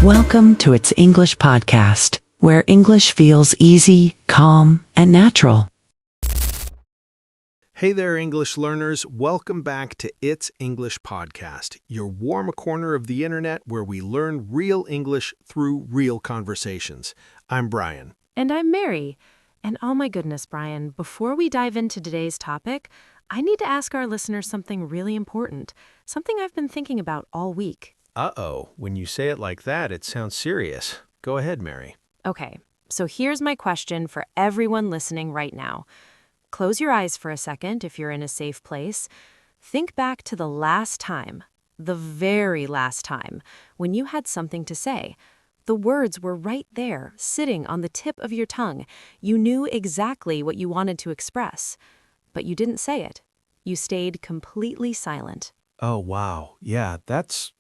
Welcome to It's English Podcast, where English feels easy, calm, and natural. Hey there, English learners. Welcome back to It's English Podcast, your warm corner of the internet where we learn real English through real conversations. I'm Brian. And I'm Mary. And oh my goodness, Brian, before we dive into today's topic, I need to ask our listeners something really important, something I've been thinking about all week. Uh-oh, when you say it like that, it sounds serious. Go ahead, Mary. Okay, so here's my question for everyone listening right now. Close your eyes for a second if you're in a safe place. Think back to the last time, the very last time, when you had something to say. The words were right there, sitting on the tip of your tongue. You knew exactly what you wanted to express, but you didn't say it. You stayed completely silent. Oh, wow. Yeah, that's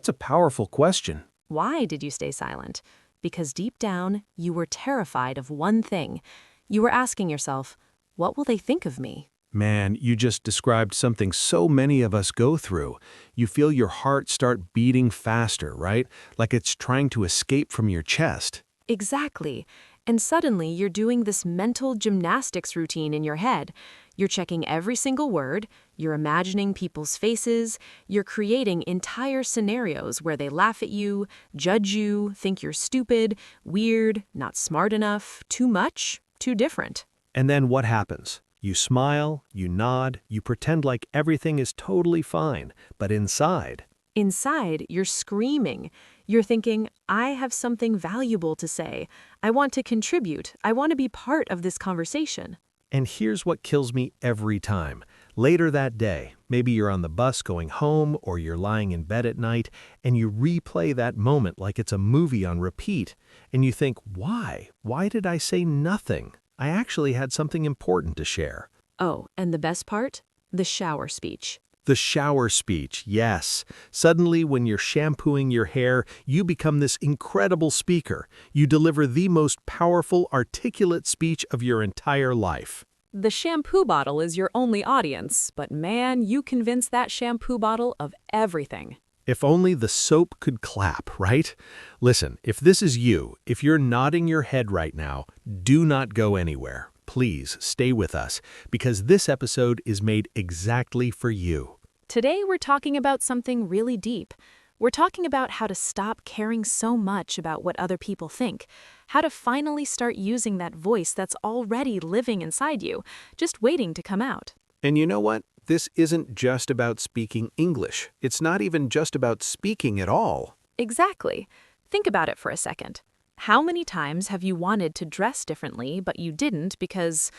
a powerful question. Why did you stay silent? Because deep down, you were terrified of one thing. You were asking yourself, what will they think of me? Man, you just described something so many of us go through. You feel your heart start beating faster, right? Like it's trying to escape from your chest. Exactly. And suddenly you're doing this mental gymnastics routine in your head. You're checking every single word, you're imagining people's faces, you're creating entire scenarios where they laugh at you, judge you, think you're stupid, weird, not smart enough, too much, too different. And then what happens? You smile, you nod, you pretend like everything is totally fine, but inside... Inside, you're screaming. You're thinking, I have something valuable to say. I want to contribute. I want to be part of this conversation. And here's what kills me every time. Later that day, maybe you're on the bus going home or you're lying in bed at night, and you replay that moment like it's a movie on repeat. And you think, why? Why did I say nothing? I actually had something important to share. Oh, and the best part? The shower speech. The shower speech, yes. Suddenly, when you're shampooing your hair, you become this incredible speaker. You deliver the most powerful, articulate speech of your entire life. The shampoo bottle is your only audience, but man, you convince that shampoo bottle of everything. If only the soap could clap, right? Listen, if this is you, if you're nodding your head right now, do not go anywhere. Please stay with us, because this episode is made exactly for you. Today we're talking about something really deep. We're talking about how to stop caring so much about what other people think, how to finally start using that voice that's already living inside you, just waiting to come out. And you know what? This isn't just about speaking English. It's not even just about speaking at all. Exactly. Think about it for a second. How many times have you wanted to dress differently, but you didn't because,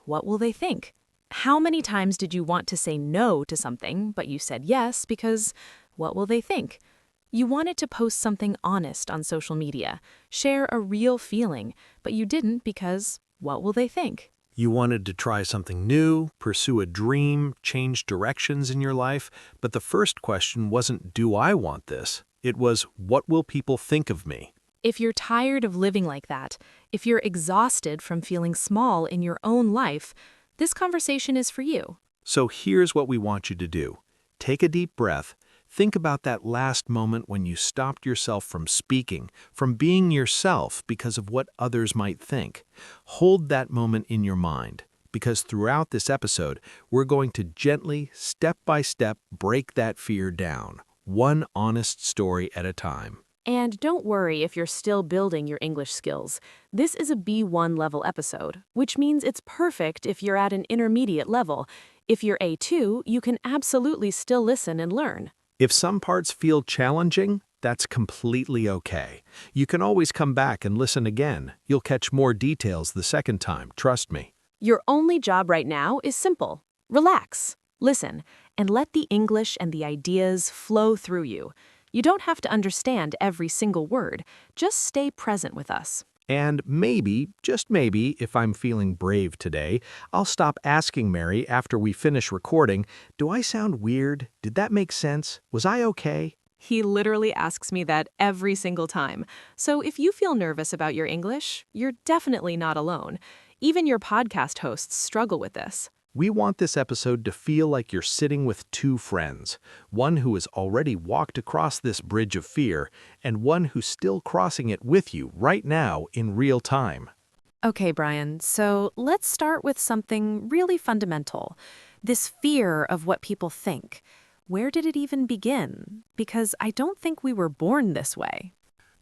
what will they think? How many times did you want to say no to something, but you said yes because, what will they think? You wanted to post something honest on social media, share a real feeling, but you didn't because, what will they think? You wanted to try something new, pursue a dream, change directions in your life, but the first question wasn't, do I want this? It was, what will people think of me? If you're tired of living like that, if you're exhausted from feeling small in your own life, this conversation is for you. So here's what we want you to do. Take a deep breath. Think about that last moment when you stopped yourself from speaking, from being yourself because of what others might think. Hold that moment in your mind, because throughout this episode, we're going to gently, step by step, break that fear down, one honest story at a time. And don't worry if you're still building your English skills. This is a B1 level episode, which means it's perfect if you're at an intermediate level. If you're A2, you can absolutely still listen and learn. If some parts feel challenging, that's completely okay. You can always come back and listen again. You'll catch more details the second time, trust me. Your only job right now is simple. Relax, listen, and let the English and the ideas flow through you. You don't have to understand every single word. Just stay present with us. And maybe, just maybe, if I'm feeling brave today, I'll stop asking Mary after we finish recording, do I sound weird? Did that make sense? Was I okay? He literally asks me that every single time. So if you feel nervous about your English, you're definitely not alone. Even your podcast hosts struggle with this. We want this episode to feel like you're sitting with two friends, one who has already walked across this bridge of fear and one who's still crossing it with you right now in real time. Okay, Brian, so let's start with something really fundamental. This fear of what people think. Where did it even begin? Because I don't think we were born this way.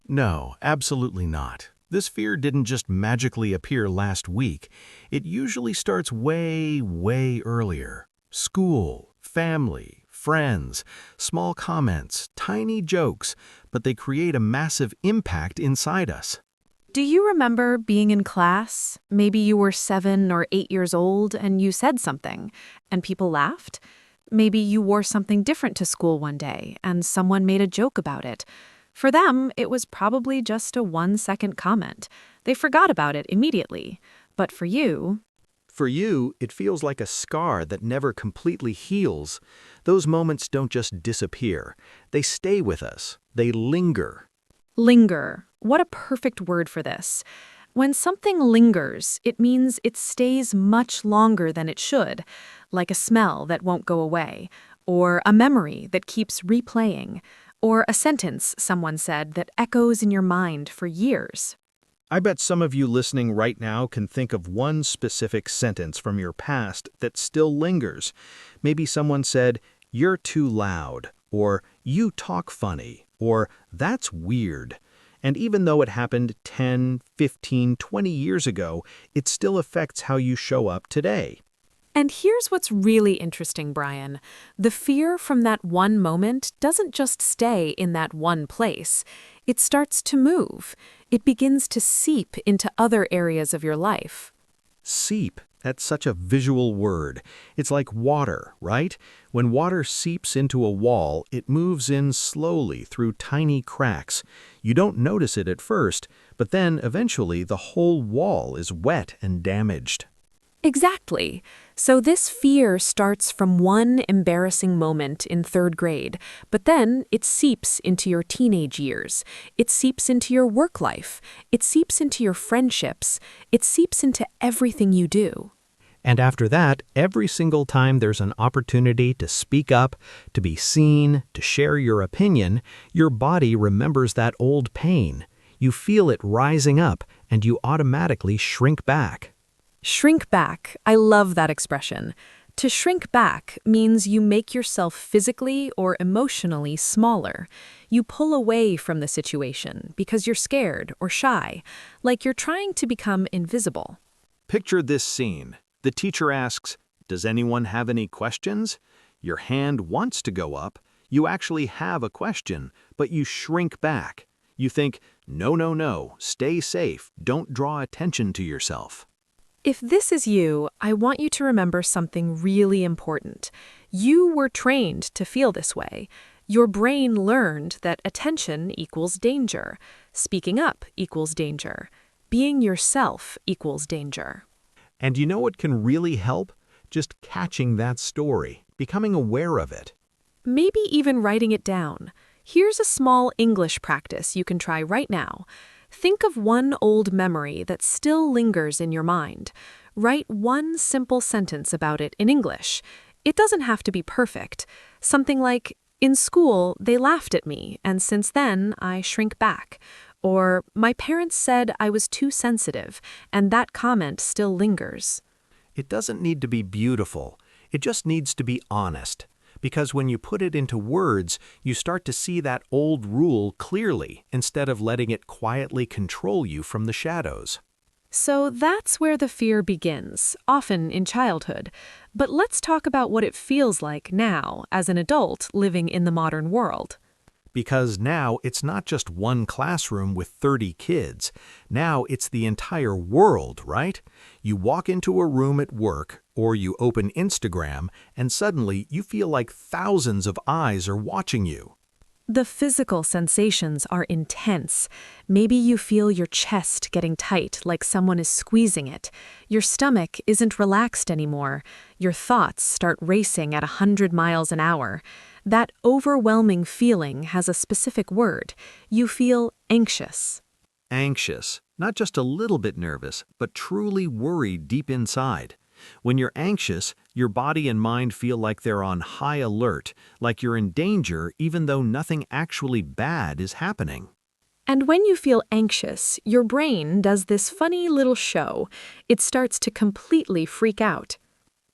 No, absolutely not. This fear didn't just magically appear last week. It usually starts way, way earlier. School, family, friends, small comments, tiny jokes, but they create a massive impact inside us. Do you remember being in class? Maybe you were 7 or 8 years old and you said something, and people laughed? Maybe you wore something different to school one day and someone made a joke about it. For them, it was probably just a 1-second comment. They forgot about it immediately. But for you, it feels like a scar that never completely heals. Those moments don't just disappear. They stay with us. They linger. linger. What a perfect word for this. When something lingers, it means it stays much longer than it should, like a smell that won't go away, or a memory that keeps replaying, or a sentence someone said that echoes in your mind for years. I bet some of you listening right now can think of one specific sentence from your past that still lingers. Maybe someone said, "You're too loud," or "You talk funny," or "That's weird." And even though it happened 10, 15, 20 years ago, it still affects how you show up today. And here's what's really interesting, Brian. The fear from that one moment doesn't just stay in that one place. It starts to move. It begins to seep into other areas of your life. Seep. That's such a visual word. It's like water, right? When water seeps into a wall, it moves in slowly through tiny cracks. You don't notice it at first, but then eventually the whole wall is wet and damaged. Exactly. So this fear starts from one embarrassing moment in 3rd grade, but then it seeps into your teenage years. It seeps into your work life. It seeps into your friendships. It seeps into everything you do. And after that, every single time there's an opportunity to speak up, to be seen, to share your opinion, your body remembers that old pain. You feel it rising up, and you automatically shrink back. Shrink back. I love that expression. To shrink back means you make yourself physically or emotionally smaller. You pull away from the situation because you're scared or shy, like you're trying to become invisible. Picture this scene. The teacher asks, "Does anyone have any questions?" Your hand wants to go up. You actually have a question, but you shrink back. You think, "No, no, no, stay safe. Don't draw attention to yourself." If this is you, I want you to remember something really important. You were trained to feel this way. Your brain learned that attention equals danger. Speaking up equals danger. Being yourself equals danger. And you know what can really help? Just catching that story, becoming aware of it. Maybe even writing it down. Here's a small English practice you can try right now. Think of one old memory that still lingers in your mind. Write one simple sentence about it in English. It doesn't have to be perfect. Something like, "In school, they laughed at me, and since then, I shrink back." Or, "My parents said I was too sensitive, and that comment still lingers." It doesn't need to be beautiful. It just needs to be honest. Because when you put it into words, you start to see that old rule clearly instead of letting it quietly control you from the shadows. So that's where the fear begins, often in childhood. But let's talk about what it feels like now as an adult living in the modern world. Because now it's not just one classroom with 30 kids. Now it's the entire world, right? You walk into a room at work, or you open Instagram, and suddenly you feel like thousands of eyes are watching you. The physical sensations are intense. Maybe you feel your chest getting tight, like someone is squeezing it. Your stomach isn't relaxed anymore. Your thoughts start racing at 100 miles an hour. That overwhelming feeling has a specific word. You feel anxious. Anxious, not just a little bit nervous, but truly worried deep inside. When you're anxious, your body and mind feel like they're on high alert, like you're in danger even though nothing actually bad is happening. And when you feel anxious, your brain does this funny little show. It starts to completely freak out.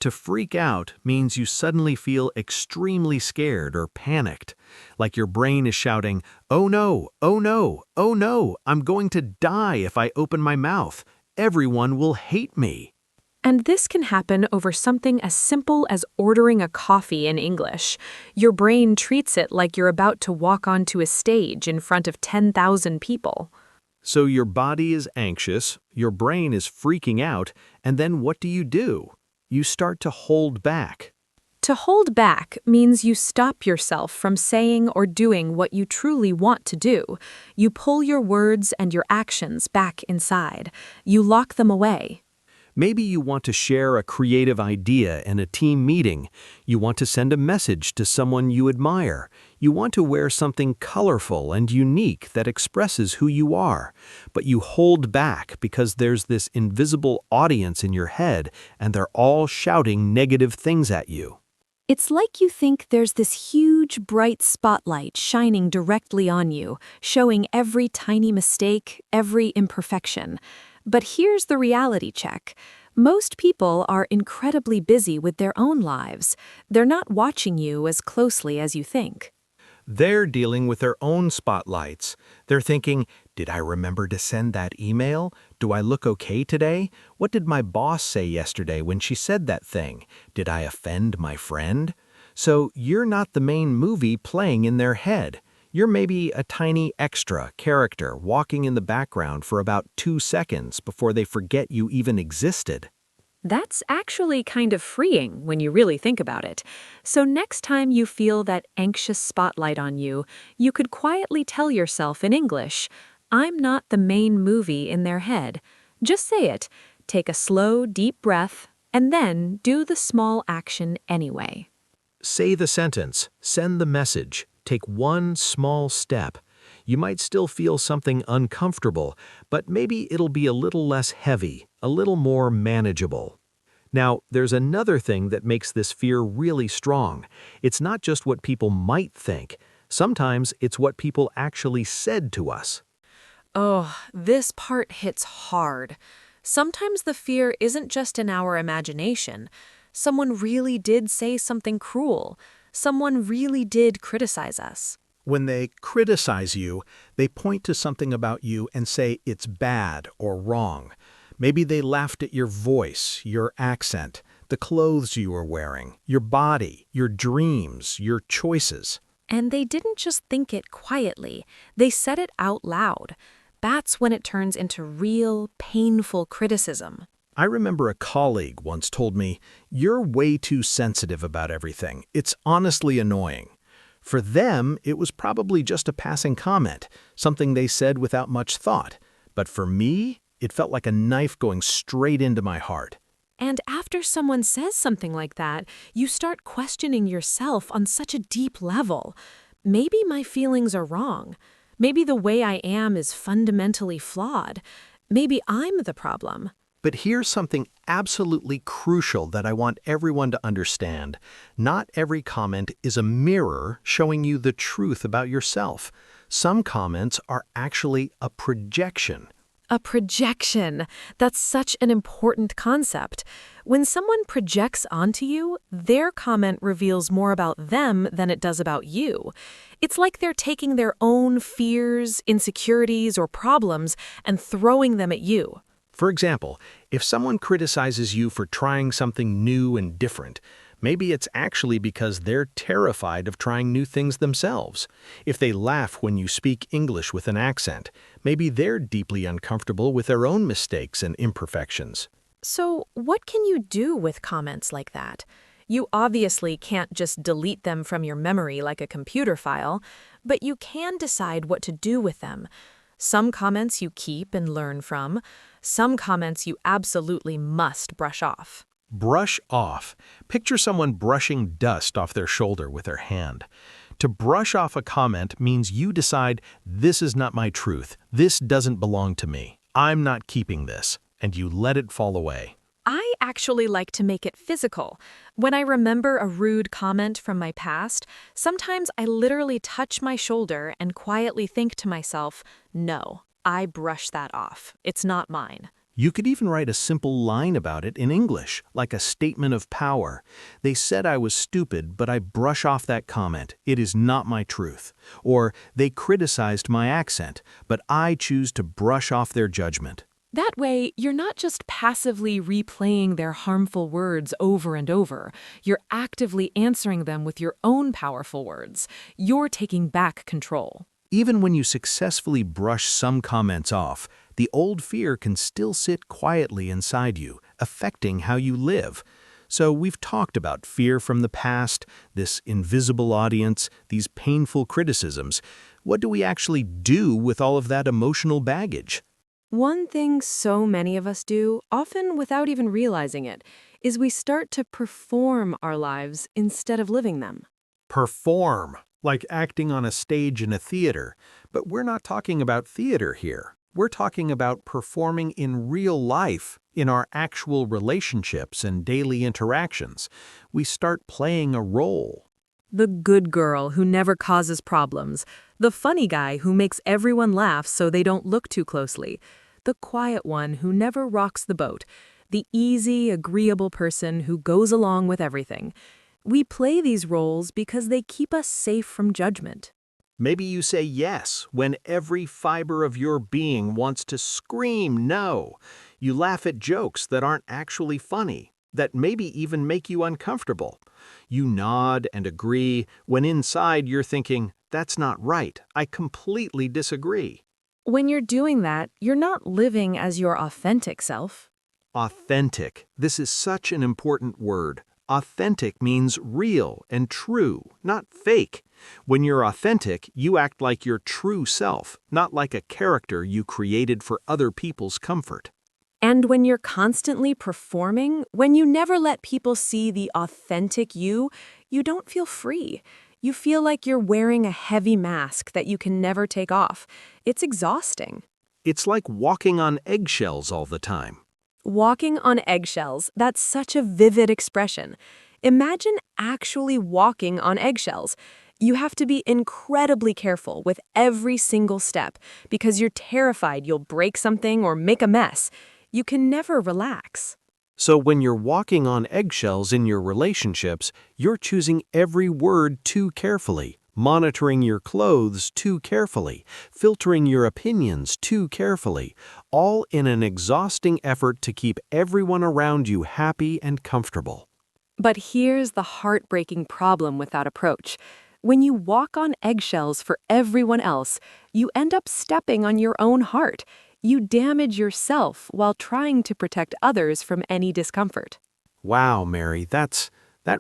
To freak out means you suddenly feel extremely scared or panicked, like your brain is shouting, "Oh no, oh no, oh no, I'm going to die if I open my mouth. Everyone will hate me." And this can happen over something as simple as ordering a coffee in English. Your brain treats it like you're about to walk onto a stage in front of 10,000 people. So your body is anxious, your brain is freaking out, and then what do? You start to hold back. To hold back means you stop yourself from saying or doing what you truly want to do. You pull your words and your actions back inside. You lock them away. Maybe you want to share a creative idea in a team meeting. You want to send a message to someone you admire. You want to wear something colorful and unique that expresses who you are. But you hold back because there's this invisible audience in your head and they're all shouting negative things at you. It's like you think there's this huge, bright spotlight shining directly on you, showing every tiny mistake, every imperfection. But here's the reality check. Most people are incredibly busy with their own lives. They're not watching you as closely as you think. They're dealing with their own spotlights. They're thinking, did I remember to send that email? Do I look okay today? What did my boss say yesterday when she said that thing? Did I offend my friend? So you're not the main movie playing in their head. You're maybe a tiny extra character walking in the background for about 2 seconds before they forget you even existed. That's actually kind of freeing when you really think about it. So next time you feel that anxious spotlight on you, you could quietly tell yourself in English, "I'm not the main movie in their head." Just say it. Take a slow, deep breath, and then do the small action anyway. Say the sentence, send the message, take one small step. You might still feel something uncomfortable, but maybe it'll be a little less heavy, a little more manageable. Now, there's another thing that makes this fear really strong. It's not just what people might think. Sometimes it's what people actually said to us. Oh, this part hits hard. Sometimes the fear isn't just in our imagination. Someone really did say something cruel. Someone really did criticize us. When they criticize you, they point to something about you and say it's bad or wrong. Maybe they laughed at your voice, your accent, the clothes you were wearing, your body, your dreams, your choices. And they didn't just think it quietly. They said it out loud. That's when it turns into real, painful criticism. I remember a colleague once told me, "You're way too sensitive about everything. It's honestly annoying." For them, it was probably just a passing comment, something they said without much thought. But for me, it felt like a knife going straight into my heart. And after someone says something like that, you start questioning yourself on such a deep level. Maybe my feelings are wrong. Maybe the way I am is fundamentally flawed. Maybe I'm the problem. But here's something absolutely crucial that I want everyone to understand. Not every comment is a mirror showing you the truth about yourself. Some comments are actually a projection. A projection. That's such an important concept. When someone projects onto you, their comment reveals more about them than it does about you. It's like they're taking their own fears, insecurities, or problems and throwing them at you. For example, if someone criticizes you for trying something new and different, maybe it's actually because they're terrified of trying new things themselves. If they laugh when you speak English with an accent, maybe they're deeply uncomfortable with their own mistakes and imperfections. So, what can you do with comments like that? You obviously can't just delete them from your memory like a computer file, but you can decide what to do with them. Some comments you keep and learn from. Some comments you absolutely must brush off. Brush off. Picture someone brushing dust off their shoulder with their hand. To brush off a comment means you decide, this is not my truth. This doesn't belong to me. I'm not keeping this. And you let it fall away. I actually like to make it physical. When I remember a rude comment from my past, sometimes I literally touch my shoulder and quietly think to myself, no, I brush that off. It's not mine. You could even write a simple line about it in English, like a statement of power. They said I was stupid, but I brush off that comment. It is not my truth. Or they criticized my accent, but I choose to brush off their judgment. That way, you're not just passively replaying their harmful words over and over. You're actively answering them with your own powerful words. You're taking back control. Even when you successfully brush some comments off, the old fear can still sit quietly inside you, affecting how you live. So we've talked about fear from the past, this invisible audience, these painful criticisms. What do we actually do with all of that emotional baggage? One thing so many of us do, often without even realizing it, is we start to perform our lives instead of living them. Perform, like acting on a stage in a theater. But we're not talking about theater here. We're talking about performing in real life, in our actual relationships and daily interactions. We start playing a role. The good girl who never causes problems. The funny guy who makes everyone laugh so they don't look too closely. The quiet one who never rocks the boat. The easy, agreeable person who goes along with everything. We play these roles because they keep us safe from judgment. Maybe you say yes when every fiber of your being wants to scream no. You laugh at jokes that aren't actually funny, that maybe even make you uncomfortable. You nod and agree when inside you're thinking, that's not right, I completely disagree. When you're doing that, you're not living as your authentic self. Authentic. This is such an important word. Authentic means real and true, not fake. When you're authentic, you act like your true self, not like a character you created for other people's comfort. And when you're constantly performing, when you never let people see the authentic you don't feel free. You feel like you're wearing a heavy mask that you can never take off. It's exhausting. It's like walking on eggshells all the time. Walking on eggshells, that's such a vivid expression. Imagine actually walking on eggshells. You have to be incredibly careful with every single step because you're terrified you'll break something or make a mess. You can never relax. So when you're walking on eggshells in your relationships, you're choosing every word too carefully, monitoring your clothes too carefully, filtering your opinions too carefully, all in an exhausting effort to keep everyone around you happy and comfortable. But here's the heartbreaking problem with that approach. When you walk on eggshells for everyone else, you end up stepping on your own heart. You damage yourself while trying to protect others from any discomfort. Wow, Mary, that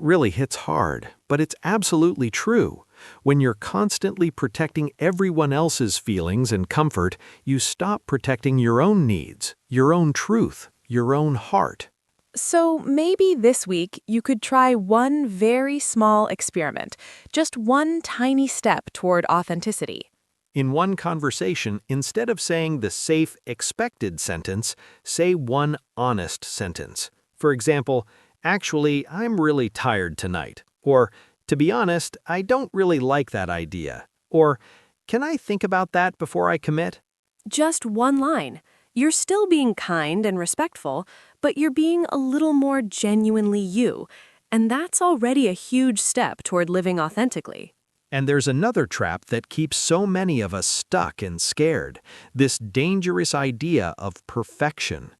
really hits hard, but it's absolutely true. When you're constantly protecting everyone else's feelings and comfort, you stop protecting your own needs, your own truth, your own heart. So maybe this week you could try one very small experiment, just one tiny step toward authenticity. In one conversation, instead of saying the safe, expected sentence, say one honest sentence. For example, actually, I'm really tired tonight. Or, to be honest, I don't really like that idea. Or, can I think about that before I commit? Just one line. You're still being kind and respectful, but you're being a little more genuinely you. And that's already a huge step toward living authentically. And there's another trap that keeps so many of us stuck and scared, this dangerous idea of perfection.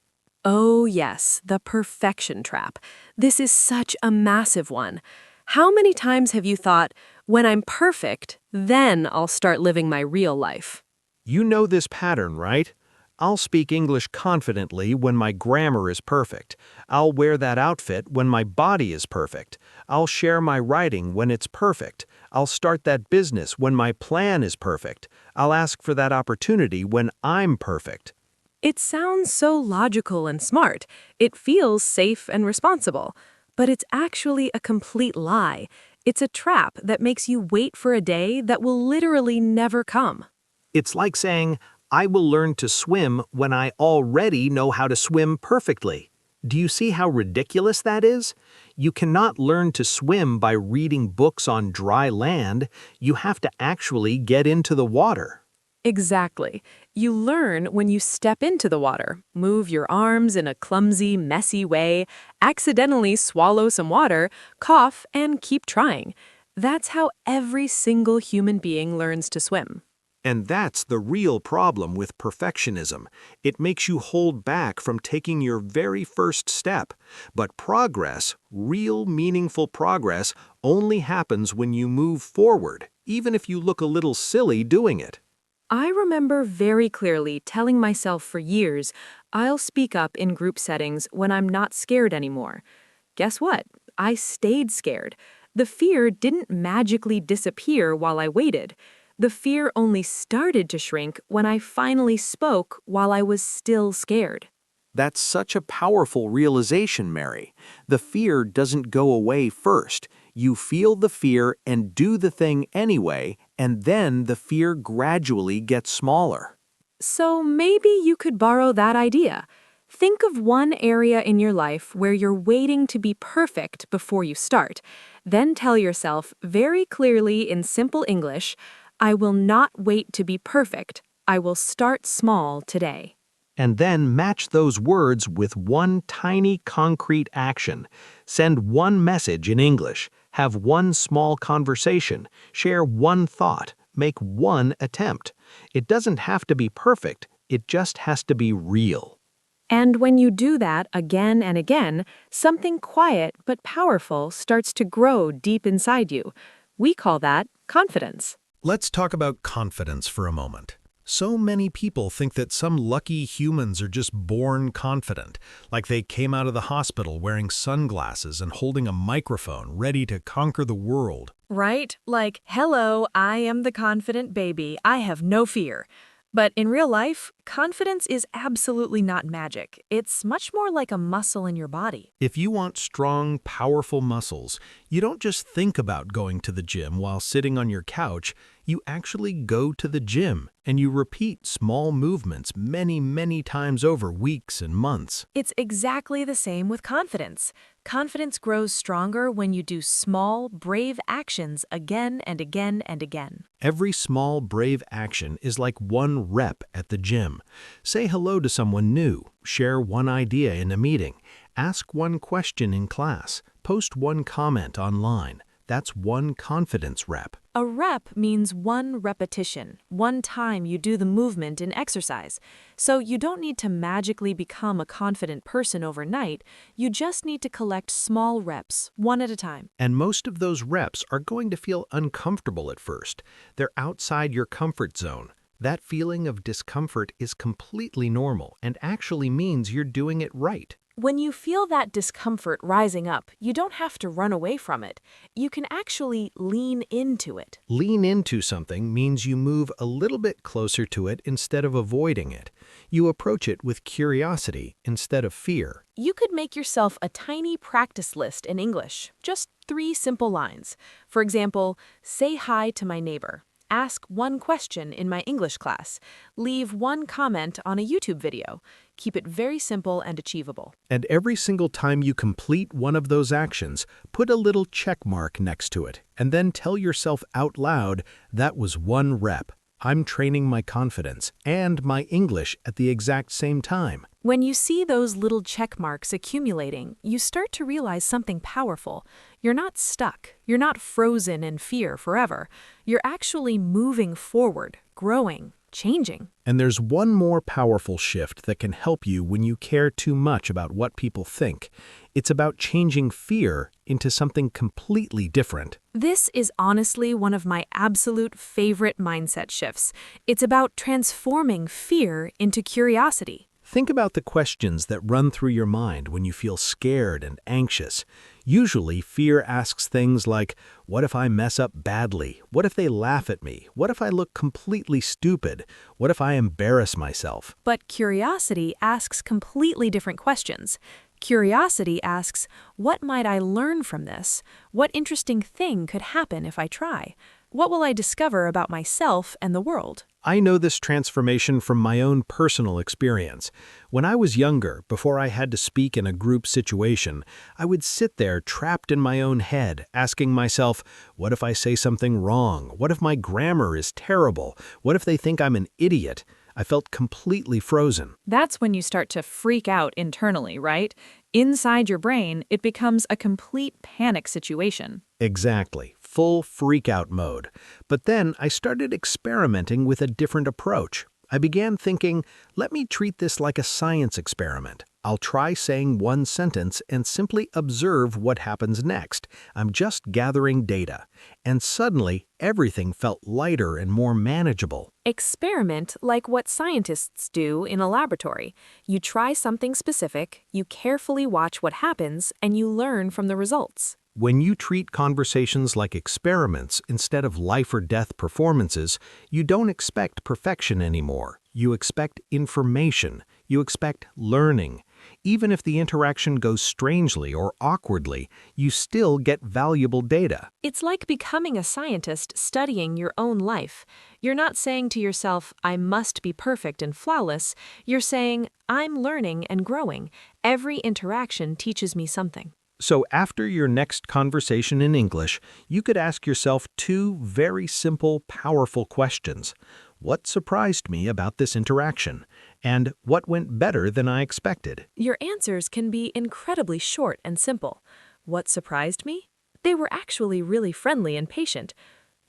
Oh yes, the perfection trap. This is such a massive one. How many times have you thought, when I'm perfect, then I'll start living my real life? You know this pattern, right? I'll speak English confidently when my grammar is perfect. I'll wear that outfit when my body is perfect. I'll share my writing when it's perfect. I'll start that business when my plan is perfect. I'll ask for that opportunity when I'm perfect. It sounds so logical and smart. It feels safe and responsible. But it's actually a complete lie. It's a trap that makes you wait for a day that will literally never come. It's like saying, I will learn to swim when I already know how to swim perfectly. Do you see how ridiculous that is? You cannot learn to swim by reading books on dry land. You have to actually get into the water. Exactly. You learn when you step into the water, move your arms in a clumsy, messy way, accidentally swallow some water, cough, and keep trying. That's how every single human being learns to swim. And that's the real problem with perfectionism. It makes you hold back from taking your very first step. But progress, real meaningful progress, only happens when you move forward, even if you look a little silly doing it. I remember very clearly telling myself for years, I'll speak up in group settings when I'm not scared anymore. Guess what? I stayed scared. The fear didn't magically disappear while I waited. The fear only started to shrink when I finally spoke while I was still scared. That's such a powerful realization, Mary. The fear doesn't go away first. You feel the fear and do the thing anyway, and then the fear gradually gets smaller. So maybe you could borrow that idea. Think of one area in your life where you're waiting to be perfect before you start. Then tell yourself very clearly in simple English, I will not wait to be perfect. I will start small today. And then match those words with one tiny concrete action. Send one message in English, have one small conversation, share one thought, make one attempt. It doesn't have to be perfect, it just has to be real. And when you do that again and again, something quiet but powerful starts to grow deep inside you. We call that confidence. Let's talk about confidence for a moment. So many people think that some lucky humans are just born confident, like they came out of the hospital wearing sunglasses and holding a microphone ready to conquer the world. Right? Like, hello, I am the confident baby. I have no fear. But in real life, confidence is absolutely not magic. It's much more like a muscle in your body. If you want strong, powerful muscles, you don't just think about going to the gym while sitting on your couch. You actually go to the gym and you repeat small movements many, many times over weeks and months. It's exactly the same with confidence. Confidence grows stronger when you do small, brave actions again and again and again. Every small, brave action is like one rep at the gym. Say hello to someone new, share one idea in a meeting, ask one question in class, post one comment online. That's one confidence rep. A rep means one repetition, one time you do the movement in exercise. So you don't need to magically become a confident person overnight. You just need to collect small reps, one at a time. And most of those reps are going to feel uncomfortable at first. They're outside your comfort zone. That feeling of discomfort is completely normal and actually means you're doing it right. When you feel that discomfort rising up, you don't have to run away from it. You can actually lean into it. Lean into something means you move a little bit closer to it instead of avoiding it. You approach it with curiosity instead of fear. You could make yourself a tiny practice list in English, just 3 simple lines. For example, say hi to my neighbor. Ask one question in my English class. Leave one comment on a YouTube video. Keep it very simple and achievable. And every single time you complete one of those actions, put a little check mark next to it, and then tell yourself out loud, that was one rep. I'm training my confidence and my English at the exact same time. When you see those little check marks accumulating, you start to realize something powerful. You're not stuck. You're not frozen in fear forever. You're actually moving forward, growing, changing. And there's one more powerful shift that can help you when you care too much about what people think. It's about changing fear into something completely different. This is honestly one of my absolute favorite mindset shifts. It's about transforming fear into curiosity. Think about the questions that run through your mind when you feel scared and anxious. Usually, fear asks things like, what if I mess up badly? What if they laugh at me? What if I look completely stupid? What if I embarrass myself? But curiosity asks completely different questions. Curiosity asks, what might I learn from this? What interesting thing could happen if I try? What will I discover about myself and the world? I know this transformation from my own personal experience. When I was younger, before I had to speak in a group situation, I would sit there trapped in my own head, asking myself, what if I say something wrong? What if my grammar is terrible? What if they think I'm an idiot? I felt completely frozen. That's when you start to freak out internally, right? Inside your brain, it becomes a complete panic situation. Exactly, full freak-out mode. But then I started experimenting with a different approach. I began thinking, let me treat this like a science experiment. I'll try saying one sentence and simply observe what happens next. I'm just gathering data. And suddenly, everything felt lighter and more manageable. Experiment like what scientists do in a laboratory. You try something specific, you carefully watch what happens, and you learn from the results. When you treat conversations like experiments instead of life-or-death performances, you don't expect perfection anymore. You expect information. You expect learning. Even if the interaction goes strangely or awkwardly, you still get valuable data. It's like becoming a scientist studying your own life. You're not saying to yourself, I must be perfect and flawless. You're saying, I'm learning and growing. Every interaction teaches me something. So after your next conversation in English, you could ask yourself two very simple, powerful questions. What surprised me about this interaction? And what went better than I expected? Your answers can be incredibly short and simple. What surprised me? They were actually really friendly and patient.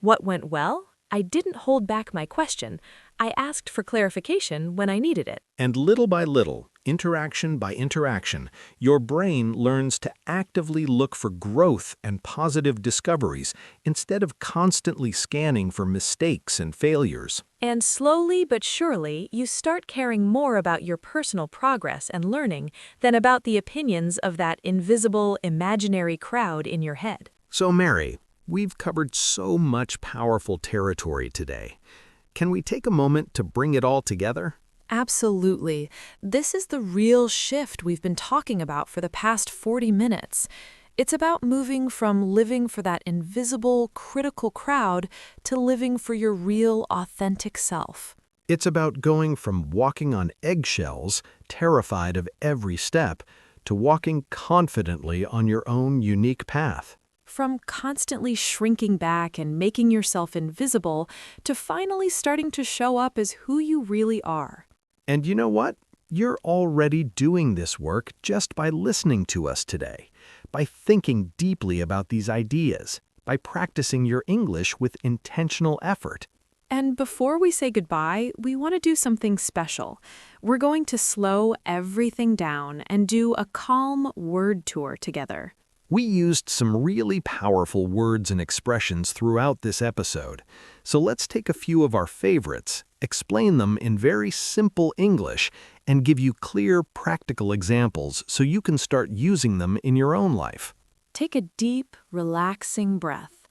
What went well? I didn't hold back my question. I asked for clarification when I needed it. And little by little, interaction by interaction, your brain learns to actively look for growth and positive discoveries instead of constantly scanning for mistakes and failures. And slowly but surely, you start caring more about your personal progress and learning than about the opinions of that invisible, imaginary crowd in your head. So Mary, we've covered so much powerful territory today. Can we take a moment to bring it all together? Absolutely. This is the real shift we've been talking about for the past 40 minutes. It's about moving from living for that invisible, critical crowd to living for your real, authentic self. It's about going from walking on eggshells, terrified of every step, to walking confidently on your own unique path. From constantly shrinking back and making yourself invisible to finally starting to show up as who you really are. And you know what? You're already doing this work just by listening to us today, by thinking deeply about these ideas, by practicing your English with intentional effort. And before we say goodbye, we want to do something special. We're going to slow everything down and do a calm word tour together. We used some really powerful words and expressions throughout this episode, so let's take a few of our favorites, explain them in very simple English, and give you clear, practical examples so you can start using them in your own life. Take a deep, relaxing breath.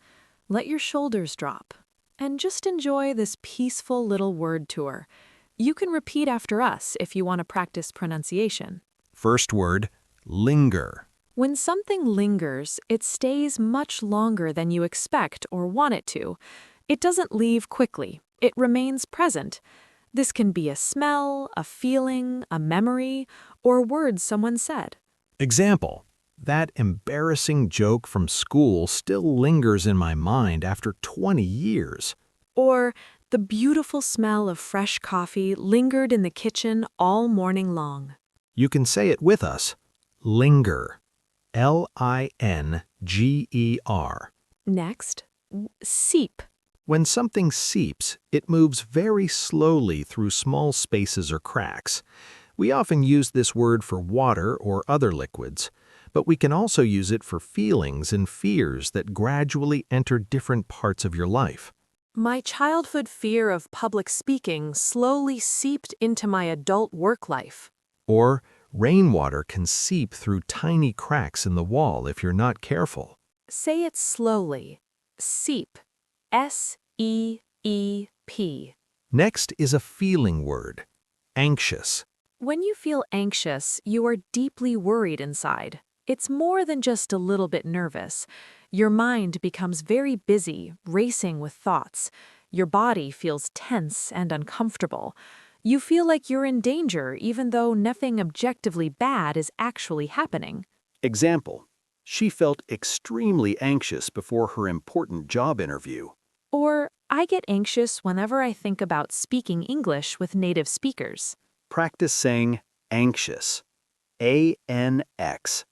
Let your shoulders drop. And just enjoy this peaceful little word tour. You can repeat after us if you want to practice pronunciation. First word, linger. When something lingers, it stays much longer than you expect or want it to. It doesn't leave quickly. It remains present. This can be a smell, a feeling, a memory, or words someone said. Example, that embarrassing joke from school still lingers in my mind after 20 years. Or the beautiful smell of fresh coffee lingered in the kitchen all morning long. You can say it with us. Linger. Linger. Next, seep. When something seeps, it moves very slowly through small spaces or cracks. We often use this word for water or other liquids, but we can also use it for feelings and fears that gradually enter different parts of your life. My childhood fear of public speaking slowly seeped into my adult work life. Or rainwater can seep through tiny cracks in the wall if you're not careful. Say it slowly. Seep. S-E-E-P. Next is a feeling word, anxious. When you feel anxious, you are deeply worried inside. It's more than just a little bit nervous. Your mind becomes very busy, racing with thoughts. Your body feels tense and uncomfortable. You feel like you're in danger even though nothing objectively bad is actually happening. Example: she felt extremely anxious before her important job interview. Or, I get anxious whenever I think about speaking English with native speakers. Practice saying anxious. A-N-X-I-O-U-S.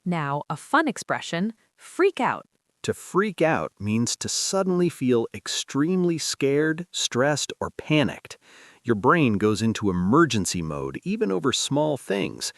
Now, a fun expression, freak out. To freak out means to suddenly feel extremely scared, stressed, or panicked. Your brain goes into emergency mode even over small things.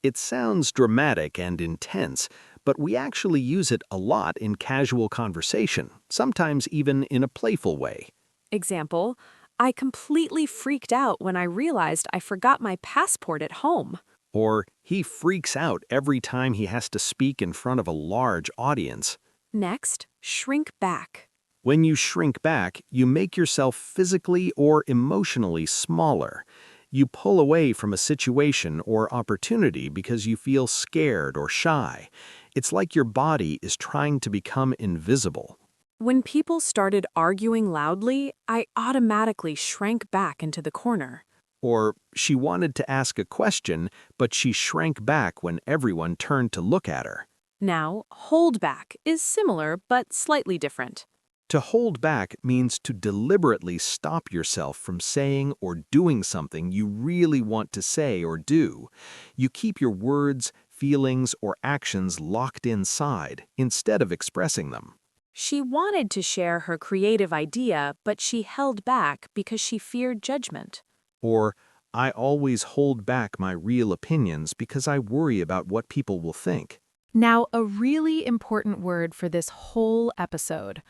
It sounds dramatic and intense, but we actually use it a lot in casual conversation, sometimes even in a playful way. Example, I completely freaked out when I realized I forgot my passport at home. Or he freaks out every time he has to speak in front of a large audience. Next, shrink back. When you shrink back, you make yourself physically or emotionally smaller. You pull away from a situation or opportunity because you feel scared or shy. It's like your body is trying to become invisible. When people started arguing loudly, I automatically shrank back into the corner. Or she wanted to ask a question, but she shrank back when everyone turned to look at her. Now, hold back is similar but slightly different. To hold back means to deliberately stop yourself from saying or doing something you really want to say or do. You keep your words, feelings, or actions locked inside instead of expressing them. She wanted to share her creative idea, but she held back because she feared judgment. Or, I always hold back my real opinions because I worry about what people will think. Now, a really important word for this whole episode: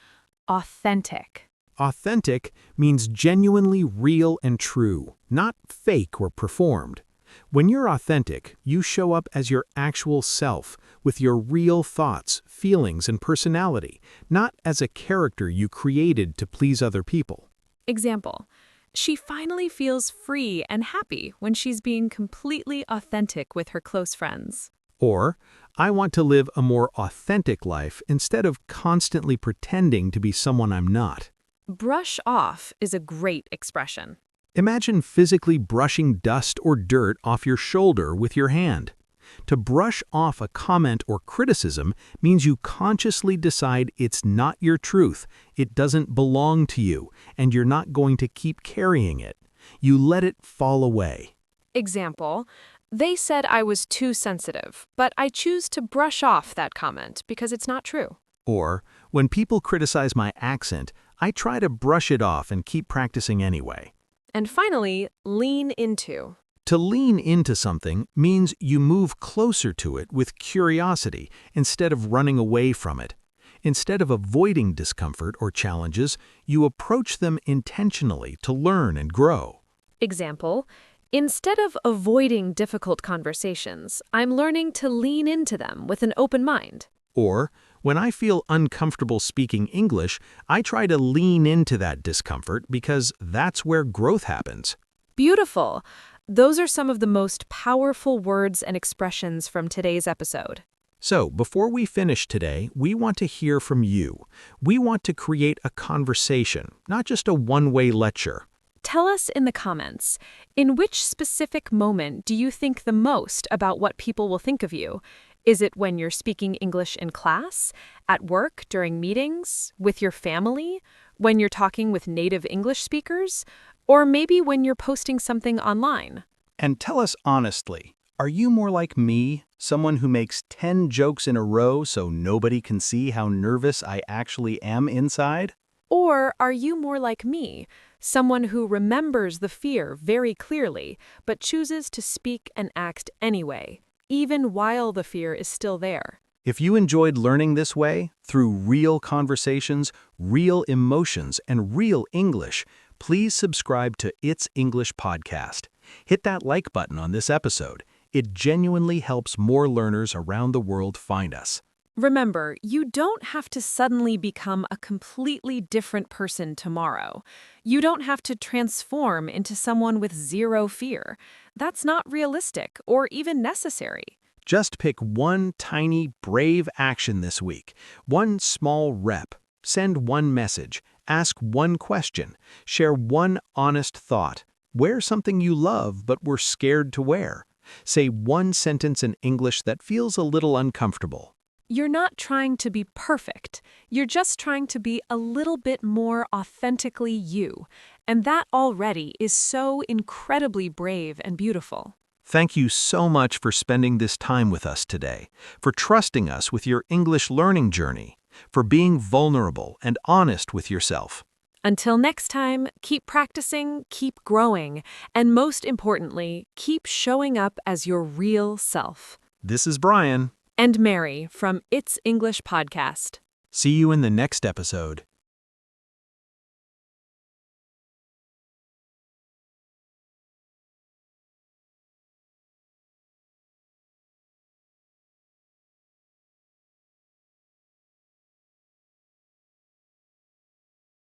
authentic. Authentic means genuinely real and true, not fake or performed. When you're authentic, you show up as your actual self, with your real thoughts, feelings, and personality, not as a character you created to please other people. Example, she finally feels free and happy when she's being completely authentic with her close friends. Or, I want to live a more authentic life instead of constantly pretending to be someone I'm not. Brush off is a great expression. Imagine physically brushing dust or dirt off your shoulder with your hand. To brush off a comment or criticism means you consciously decide it's not your truth, it doesn't belong to you, and you're not going to keep carrying it. You let it fall away. Example, they said I was too sensitive, but I choose to brush off that comment because it's not true. Or, when people criticize my accent, I try to brush it off and keep practicing anyway. And finally, lean into. To lean into something means you move closer to it with curiosity instead of running away from it. Instead of avoiding discomfort or challenges, you approach them intentionally to learn and grow. Example, instead of avoiding difficult conversations, I'm learning to lean into them with an open mind. Or, when I feel uncomfortable speaking English, I try to lean into that discomfort because that's where growth happens. Beautiful. Those are some of the most powerful words and expressions from today's episode. So, before we finish today, we want to hear from you. We want to create a conversation, not just a one-way lecture. Tell us in the comments, in which specific moment do you think the most about what people will think of you? Is it when you're speaking English in class, at work, during meetings, with your family, when you're talking with native English speakers, or maybe when you're posting something online? And tell us honestly, are you more like me, someone who makes 10 jokes in a row so nobody can see how nervous I actually am inside? Or are you more like me, someone who remembers the fear very clearly, but chooses to speak and act anyway, even while the fear is still there? If you enjoyed learning this way, through real conversations, real emotions, and real English, please subscribe to It's English Podcast. Hit that like button on this episode. It genuinely helps more learners around the world find us. Remember, you don't have to suddenly become a completely different person tomorrow. You don't have to transform into someone with zero fear. That's not realistic or even necessary. Just pick one tiny, brave action this week, one small rep. Send one message, ask one question, share one honest thought, wear something you love but were scared to wear. Say one sentence in English that feels a little uncomfortable. You're not trying to be perfect. You're just trying to be a little bit more authentically you. And that already is so incredibly brave and beautiful. Thank you so much for spending this time with us today, for trusting us with your English learning journey, for being vulnerable and honest with yourself. Until next time, keep practicing, keep growing, and most importantly, keep showing up as your real self. This is Brian. And Mary from It's English Podcast. See you in the next episode.